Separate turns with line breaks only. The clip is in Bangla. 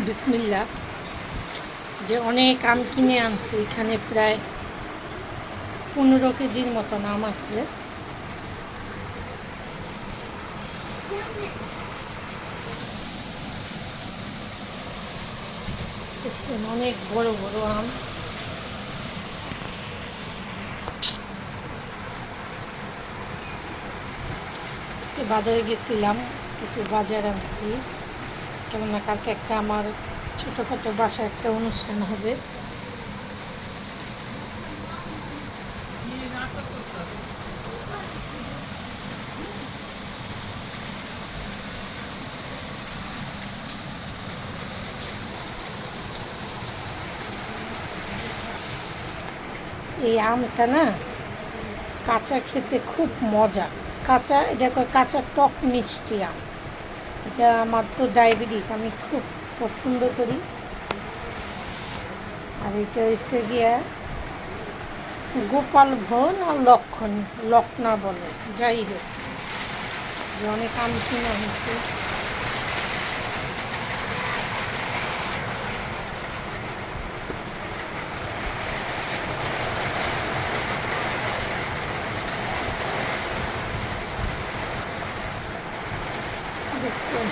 বিসমিল্লাহ। যে অনেক আম কিনে আনছি, এখানে প্রায় 15 কেজির মতন আম আছে। দেখছেন, অনেক বড় বড় আম। আজকে বাজারে গেছিলাম, কিছু বাজার আনছি, কেননা কালকে একটা আমার ছোটোখাটো বাসায় একটা অনুষ্ঠান হবে। এই আমটা না কাঁচা খেতে খুব মজা। কাঁচা, এটা কাঁচা টক মিষ্টি আম। এটা আমার তো ডায়াবেটিস, আমি খুব পছন্দ করি। আর এটা হচ্ছে গিয়া গোপাল ভোগ আর লক্ষণা বলে, যাই হোক, যে অনেক আম কিনে হয়েছে। দেখছেন